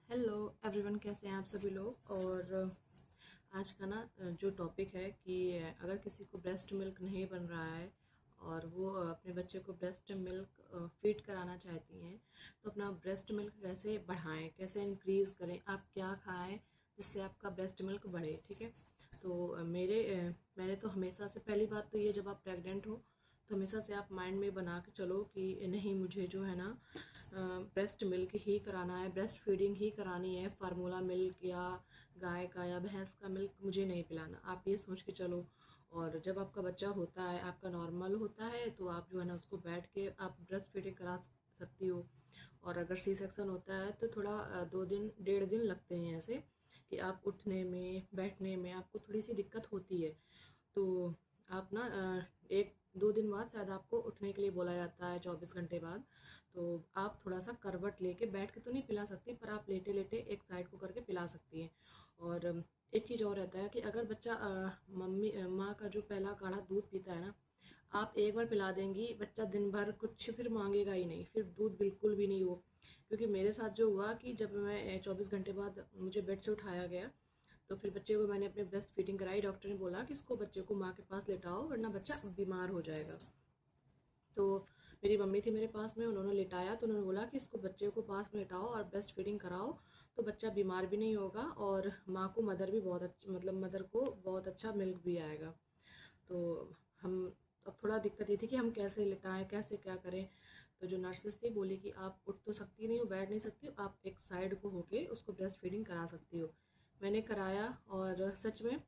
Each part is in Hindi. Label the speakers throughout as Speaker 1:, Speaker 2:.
Speaker 1: हेलो एवरीवन, कैसे हैं आप सभी लोग। और आज का ना जो टॉपिक है कि अगर किसी को ब्रेस्ट मिल्क नहीं बन रहा है और वो अपने बच्चे को ब्रेस्ट मिल्क फीड कराना चाहती हैं, तो अपना ब्रेस्ट मिल्क कैसे बढ़ाएं, कैसे इंक्रीज़ करें, आप क्या खाएं जिससे आपका ब्रेस्ट मिल्क बढ़े। ठीक है। तो मैंने तो हमेशा से, पहली बात तो ये, जब आप प्रेग्नेंट हो तो हमेशा से आप माइंड में बना के चलो कि नहीं, मुझे जो है ना ब्रेस्ट मिल्क ही कराना है, ब्रेस्ट फीडिंग ही करानी है, फार्मूला मिल्क या गाय का या भैंस का मिल्क मुझे नहीं पिलाना। आप ये सोच के चलो। और जब आपका बच्चा होता है, आपका नॉर्मल होता है, तो आप जो है ना उसको बैठ के आप ब्रेस्ट फीडिंग करा सकती हो। और अगर सी सेक्शन होता है तो थोड़ा 2 दिन 1.5 दिन लगते हैं ऐसे, कि आप उठने में बैठने में आपको थोड़ी सी दिक्कत होती है। तो आप ना 1-2 दिन बाद शायद आपको उठने के लिए बोला जाता है, 24 घंटे बाद। तो आप थोड़ा सा करवट लेके, बैठ के तो नहीं पिला सकती, पर आप लेटे लेटे एक साइड को करके पिला सकती हैं। और एक चीज़ और रहता है कि अगर बच्चा माँ का जो पहला गाढ़ा दूध पीता है ना, आप एक बार पिला देंगी, बच्चा दिन भर कुछ फिर मांगेगा ही नहीं, फिर दूध बिल्कुल भी नहीं हो। क्योंकि मेरे साथ जो हुआ कि जब मैं 24 घंटे बाद मुझे बेड से उठाया गया, तो फिर बच्चे को मैंने अपने ब्रेस्ट फीडिंग कराई। डॉक्टर ने बोला कि इसको, बच्चे को माँ के पास लेटाओ वरना बच्चा बीमार हो जाएगा। तो मेरी मम्मी थी मेरे पास में, उन्होंने लेटाया तो उन्होंने बोला कि इसको, बच्चे को पास में लेटाओ और ब्रेस्ट फीडिंग कराओ, तो बच्चा बीमार भी नहीं होगा और माँ को, मदर भी बहुत अच्छा, मतलब मदर को बहुत अच्छा मिल्क भी आएगा। तो हम, अब थोड़ा दिक्कत ये थी कि हम कैसे लेटाएं, कैसे क्या करें। तो जो नर्सेस थी बोली कि आप उठ तो सकती नहीं हो, बैठ नहीं सकती हो, आप एक साइड को होके उसको ब्रेस्ट फीडिंग करा सकती हो। मैंने कराया और सच में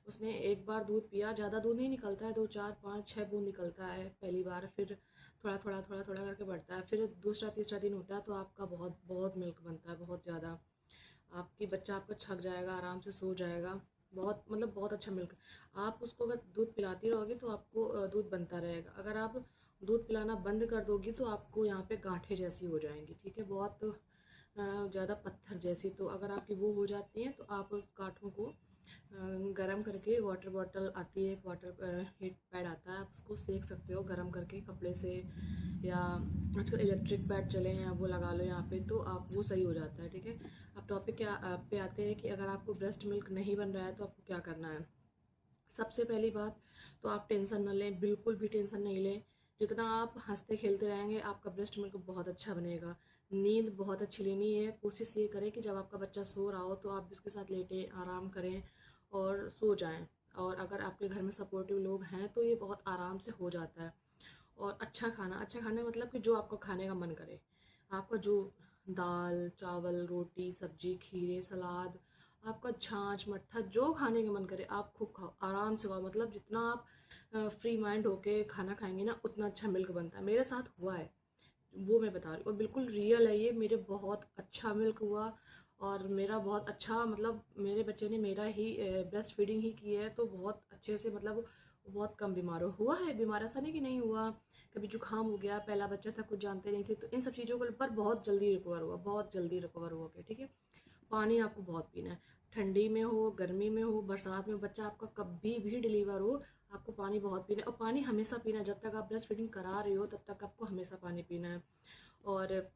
Speaker 1: उसने एक बार दूध पिया, ज़्यादा दूध नहीं निकलता है, 2 4 5 6 बूंद निकलता है पहली बार, फिर थोड़ा थोड़ा थोड़ा थोड़ा करके बढ़ता है, फिर दूसरा तीसरा दिन होता है तो आपका बहुत बहुत मिल्क बनता है, बहुत ज़्यादा। आपकी बच्चा आपका छक जाएगा, आराम से सो जाएगा। बहुत, मतलब बहुत अच्छा मिल्क। आप उसको अगर दूध पिलाती रहोगी तो आपको दूध बनता रहेगा। अगर आप दूध पिलाना बंद कर दोगी तो आपको यहाँ पे गांठें जैसी हो जाएंगी। ठीक है, बहुत ज़्यादा पत्थर जैसी। तो अगर आपकी वो हो जाती है तो आप उस गांठों को गरम करके, वाटर बॉटल आती है, एक वाटर हीट पैड आता है, आप उसको सेक सकते हो गरम करके कपड़े से, या आजकल इलेक्ट्रिक पैड चले हैं, वो लगा लो यहाँ पे, तो आप वो सही हो जाता है। ठीक है। अब टॉपिक क्या पे आते हैं कि अगर आपको ब्रेस्ट मिल्क नहीं बन रहा है तो आपको क्या करना है। सबसे पहली बात तो आप टेंशन न लें, बिल्कुल भी टेंशन नहीं लें। जितना आप हंसते खेलते रहेंगे आपका ब्रेस्ट मिल्क बहुत अच्छा बनेगा। नींद बहुत अच्छी लेनी है। कोशिश ये करें कि जब आपका बच्चा सो रहा हो तो आप भी उसके साथ लेटें, आराम करें और सो जाएं। और अगर आपके घर में सपोर्टिव लोग हैं तो ये बहुत आराम से हो जाता है। और अच्छा खाना, अच्छा खाना मतलब कि जो आपको खाने का मन करे, आपका जो दाल चावल रोटी सब्जी खीरे सलाद, आपका छाछ मट्ठा, जो खाने का मन करे आप खूब खाओ, आराम से खाओ। मतलब जितना आप फ्री माइंड होके खाना खाएंगे ना, उतना अच्छा मिल्क बनता है। मेरे साथ हुआ है, वो मैं बता रही हूँ, और बिल्कुल रियल है ये। मेरे बहुत अच्छा मिल्क हुआ और मेरा बहुत अच्छा, मतलब मेरे बच्चे ने मेरा ही ब्रेस्ट फीडिंग ही की है, तो बहुत अच्छे से, मतलब वो बहुत कम बीमार हुआ है। बीमार ऐसा नहीं कि नहीं हुआ, कभी जुकाम हो गया, पहला बच्चा था, कुछ जानते नहीं थे, तो इन सब चीज़ों के ऊपर बहुत जल्दी रिकवर हुआ, बहुत जल्दी रिकवर हुआ के। ठीक है। पानी आपको बहुत पीना है, ठंडी में हो, गर्मी में हो, बरसात में, बच्चा आपका कभी भी डिलीवर हो, आपको पानी बहुत पीना है। और पानी हमेशा पीना है, जब तक आप ब्रेस्ट फीडिंग करा रहे हो तब तक आपको हमेशा पानी पीना है। और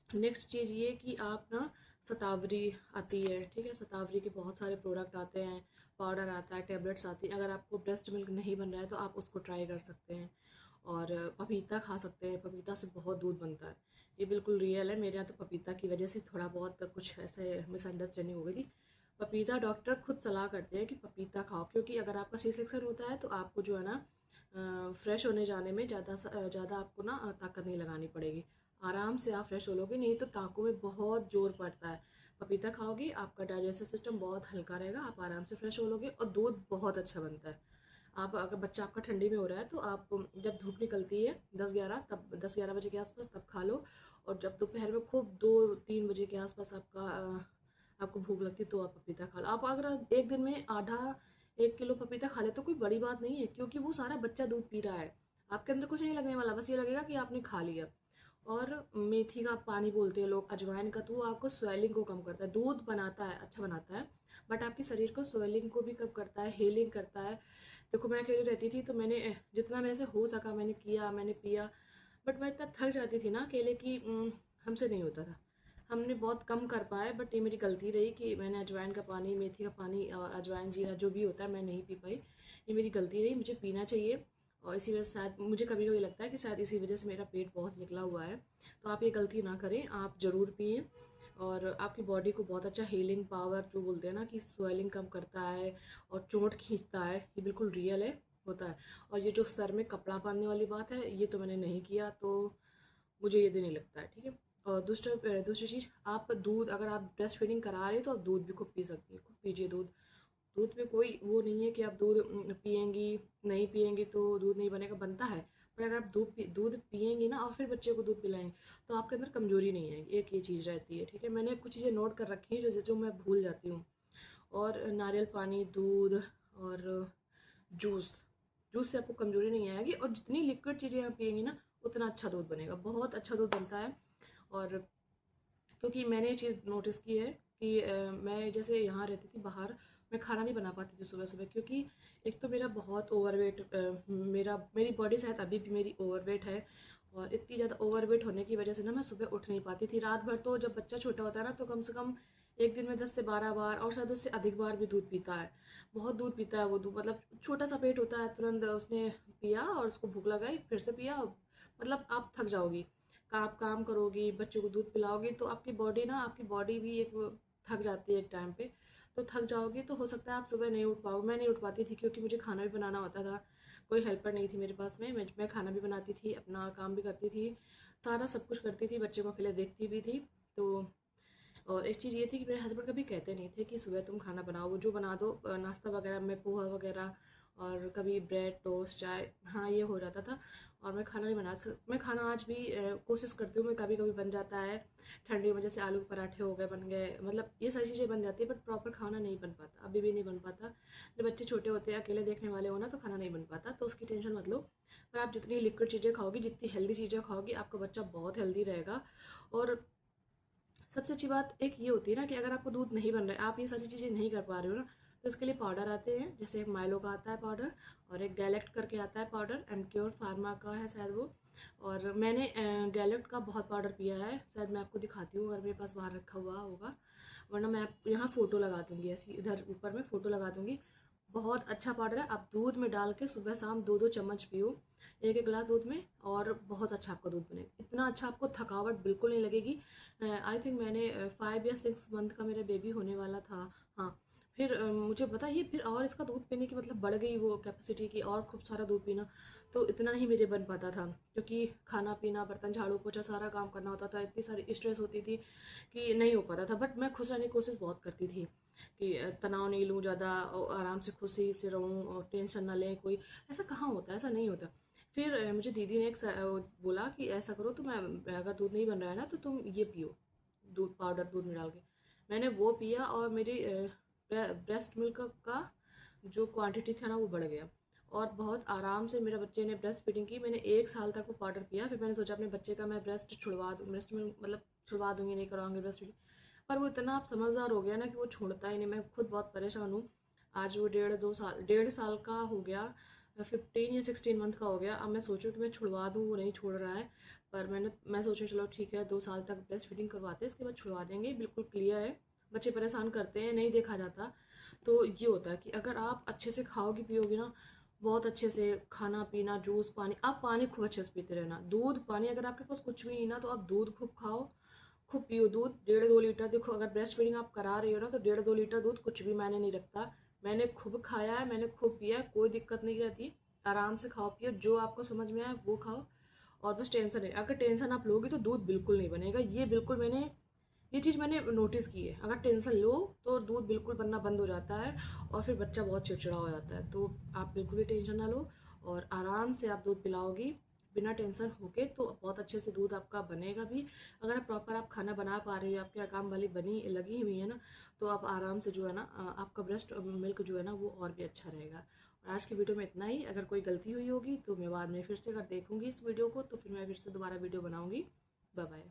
Speaker 1: नेक्स्ट चीज़ ये कि आप ना, शतावरी आती है, ठीक है, शतावरी के बहुत सारे प्रोडक्ट आते हैं, पाउडर आता है, टैबलेट्स आती हैं। अगर आपको ब्रेस्ट मिल्क नहीं बन रहा है तो आप उसको ट्राई कर सकते हैं। और पपीता खा सकते हैं, पपीता से बहुत दूध बनता है, ये बिल्कुल रियल है। मेरे यहाँ तो पपीता की वजह से थोड़ा बहुत कुछ ऐसे मिसअंडरस्टैंडिंग हो गई थी। पपीता डॉक्टर खुद सलाह करते हैं कि पपीता खाओ, क्योंकि अगर आपका सी सेक्शन होता है तो आपको जो है ना फ्रेश होने जाने में ज़्यादा आपको ना ताकत नहीं लगानी पड़ेगी, आराम से आप फ्रेश हो लोगे। नहीं तो टाँकों में बहुत जोर पड़ता है। पपीता खाओगे आपका डाइजेस्टिव सिस्टम बहुत हल्का रहेगा, आप आराम से फ्रेश हो लोगे और दूध बहुत अच्छा बनता है। आप, अगर बच्चा आपका ठंडी में हो रहा है तो आप जब धूप निकलती है 10-11, तब 10-11 बजे के आसपास तब खा लो। और जब दोपहर में खूब 2-3 बजे के आसपास आपको भूख लगती है तो आप पपीता खा लो। आप अगर एक दिन में आधा 1 किलो पपीता खा ले तो कोई बड़ी बात नहीं है, क्योंकि वो सारा बच्चा दूध पी रहा है, आपके अंदर कुछ नहीं लगने वाला, बस ये लगेगा कि आपने खा लिया। और मेथी का पानी बोलते हैं लोग, अजवाइन का, तो वो आपको स्वेलिंग को कम करता है, दूध बनाता है, अच्छा बनाता है, बट आपके शरीर को स्वेलिंग को भी कम करता है, हीलिंग करता है। देखो मैं अकेली रहती थी तो मैंने जितना मेरे से हो सका मैंने किया, मैंने पिया, बट मैं इतना थक जाती थी ना अकेले कि हमसे नहीं होता था। हमने बहुत कम कर पाए, बट ये मेरी गलती रही कि मैंने अजवाइन का पानी, मेथी का पानी और अजवाइन जीरा जो भी होता है मैं नहीं पी पाई। ये मेरी गलती रही, मुझे पीना चाहिए। और इसी वजह से शायद मुझे कभी कभी लगता है कि शायद इसी वजह से मेरा पेट बहुत निकला हुआ है। तो आप ये गलती ना करें, आप ज़रूर पिएँ। और आपकी बॉडी को बहुत अच्छा हीलिंग पावर, जो बोलते हैं ना कि स्वेलिंग कम करता है और चोट खींचता है, ये बिल्कुल रियल है, होता है। और ये जो सर में कपड़ा बांधने वाली बात है, ये तो मैंने नहीं किया, तो मुझे ये नहीं लगता है, ठीक है। और दूसरी चीज़, आप दूध, अगर आप ब्रेस्ट फीडिंग करा रहे हो तो आप दूध भी खूब पी सकती हैं, खूब पीजिए दूध। दूध में कोई वो नहीं है कि आप दूध पिएंगी, नहीं पिएंगी तो दूध नहीं बनेगा, बनता है। पर अगर आप दूध पिएंगी ना और फिर बच्चे को दूध पिलाएंगे तो आपके अंदर कमजोरी नहीं आएगी, एक ये चीज़ रहती है, ठीक है। मैंने कुछ चीज़ें नोट कर रखी हैं जो जो मैं भूल जाती हूँ। और नारियल पानी, दूध और जूस, जूस से आपको कमजोरी नहीं आएगी। और जितनी लिक्विड चीज़ें आप पिएंगी ना, उतना अच्छा दूध बनेगा, बहुत अच्छा दूध बनता है। और क्योंकि मैंने ये चीज़ नोटिस की है कि मैं जैसे यहाँ रहती थी बाहर, मैं खाना नहीं बना पाती थी सुबह सुबह, क्योंकि एक तो मेरा बहुत ओवरवेट, मेरी बॉडी शायद अभी भी मेरी ओवरवेट है। और इतनी ज़्यादा ओवरवेट होने की वजह से ना मैं सुबह उठ नहीं पाती थी। रात भर तो जब बच्चा छोटा होता है ना, तो कम से कम एक दिन में 10 से 12 बार, और शायद उससे अधिक बार भी दूध पीता है। बहुत दूध पीता है वो, दूध मतलब छोटा सा पेट होता है, तुरंत उसने पिया और उसको भूख लगाई, फिर से पिया। मतलब आप थक जाओगी, आप काम करोगी, बच्चों को दूध पिलाओगी, तो आपकी बॉडी भी एक थक जाती है एक टाइम पे। तो थक जाओगी तो हो सकता है आप सुबह नहीं उठ पाओगे। मैं नहीं उठ पाती थी क्योंकि मुझे खाना भी बनाना होता था, कोई हेल्पर नहीं थी मेरे पास में। मैं खाना भी बनाती थी, अपना काम भी करती थी, सारा सब कुछ करती थी, बच्चे को अकेले देखती भी थी। तो और एक चीज़ ये थी कि मेरे हस्बैंड कभी कहते नहीं थे कि सुबह तुम खाना बनाओ, वो जो बना दो, नाश्ता वगैरह में पोहा वगैरह और कभी ब्रेड टोस्ट चाय, हाँ ये हो जाता था। और मैं खाना नहीं मैं खाना आज भी कोशिश करती हूँ, मैं कभी कभी बन जाता है। ठंडी में जैसे आलू के पराठे हो गए, बन गए, मतलब ये सारी चीज़ें बन जाती है, बट प्रॉपर खाना नहीं बन पाता, अभी भी नहीं बन पाता। जब बच्चे छोटे होते हैं, अकेले देखने वाले हो ना, तो खाना नहीं बन पाता, तो उसकी टेंशन मत लो। पर आप जितनी लिक्विड चीज़ें खाओगी, जितनी हेल्दी चीज़ें खाओगी, आपका बच्चा बहुत हेल्दी रहेगा। और सबसे अच्छी बात एक ये होती है ना कि अगर आपको दूध नहीं बन रहा है, आप ये सारी चीज़ें नहीं कर पा रहे हो ना, तो इसके लिए पाउडर आते हैं। जैसे एक माइलो का आता है पाउडर, और एक गैलेक्ट करके आता है पाउडर, एमक्योर फार्मा का है शायद वो। और मैंने गैलेक्ट का बहुत पाउडर पिया है, शायद मैं आपको दिखाती हूँ अगर मेरे पास बाहर रखा हुआ होगा, वरना मैं यहाँ फ़ोटो लगा दूँगी, ऐसी इधर ऊपर में फ़ोटो लगा दूँगी। बहुत अच्छा पाउडर है, आप दूध में डाल के सुबह शाम 2-2 चम्मच पियो, एक एक गिलास दूध में, और बहुत अच्छा आपका दूध बनेगा। इतना अच्छा, आपको थकावट बिल्कुल नहीं लगेगी। आई थिंक मैंने 5 या 6 मंथ का मेरा बेबी होने वाला था, हाँ। फिर मुझे बताइए, फिर और इसका दूध पीने की मतलब बढ़ गई वो कैपेसिटी की, और खूब सारा दूध पीना। तो इतना नहीं मेरे बन पाता था, क्योंकि खाना पीना, बर्तन झाड़ू पोछा सारा काम करना होता था, इतनी सारी स्ट्रेस होती थी कि नहीं हो पाता था। बट मैं खुश रहने की कोशिश बहुत करती थी कि तनाव नहीं लूँ ज़्यादा, और आराम से खुशी से रहूँ, और टेंशन ना लें कोई। ऐसा कहाँ होता है, ऐसा नहीं होता। फिर मुझे दीदी ने बोला कि ऐसा करो, तो मैं अगर दूध नहीं बन रहा है ना, तो तुम ये पियो, दूध पाउडर दूध में डाल के। मैंने वो पिया और मेरी ब्रेस्ट मिल्क का जो क्वांटिटी था ना, वो बढ़ गया। और बहुत आराम से मेरे बच्चे ने ब्रेस्ट फीडिंग की। मैंने 1 साल तक वो पाउडर पिया। फिर मैंने सोचा अपने बच्चे का मैं ब्रेस्ट छुड़वा दूँ, ब्रेस्ट मिल्क मतलब छुड़वा दूँगी, नहीं करवाऊँगी ब्रेस्ट फीडिंग। पर वो इतना आप समझदार हो गया ना कि वो छोड़ता ही नहीं। मैं खुद बहुत परेशान हूँ। आज वो 1.5 का हो गया, 15 या 16 मंथ का हो गया। अब मैं सोचूं कि मैं छुड़वा दूँ, वो नहीं छोड़ रहा है। पर मैं सोचूं चलो ठीक है, 2 साल तक ब्रेस्ट फीडिंग करवाते हैं, इसके बाद छुड़वा देंगे। बिल्कुल क्लियर है, बच्चे परेशान करते हैं, नहीं देखा जाता। तो ये होता है कि अगर आप अच्छे से खाओगी पियोगी ना, बहुत अच्छे से खाना पीना, जूस पानी, आप पानी खूब अच्छे से पीते रहना। दूध पानी, अगर आपके पास कुछ भी नहीं ना, तो आप दूध खूब खाओ, खूब पियो दूध। 1.5-2 लीटर, देखो अगर ब्रेस्ट फीडिंग आप करा रही हो ना, तो 1.5-2 लीटर दूध कुछ भी मायने नहीं रखता। मैंने खूब खाया है, मैंने खूब पिया है, कोई दिक्कत नहीं रहती। आराम से खाओ पियो, जो आपको समझ में आए वो खाओ। और बस टेंशन नहीं, अगर टेंशन आप लोगी तो दूध बिल्कुल नहीं बनेगा। ये चीज़ मैंने नोटिस की है, अगर टेंशन लो तो दूध बिल्कुल बनना बंद हो जाता है, और फिर बच्चा बहुत चिड़चिड़ा हो जाता है। तो आप बिल्कुल भी टेंशन ना लो, और आराम से आप दूध पिलाओगी बिना टेंशन होके, तो बहुत अच्छे से दूध आपका बनेगा भी। अगर आप खाना बना पा रही हो, आपके काम वाली बनी लगी हुई है ना, तो आप आराम से जो है ना, आपका ब्रेस्ट मिल्क जो है ना, वो और भी अच्छा रहेगा। और आज की वीडियो में इतना ही। अगर कोई गलती हुई होगी तो मैं बाद में फिर से अगर देखूंगी इस वीडियो को, तो फिर मैं फिर से दोबारा वीडियो बनाऊंगी। Bye bye.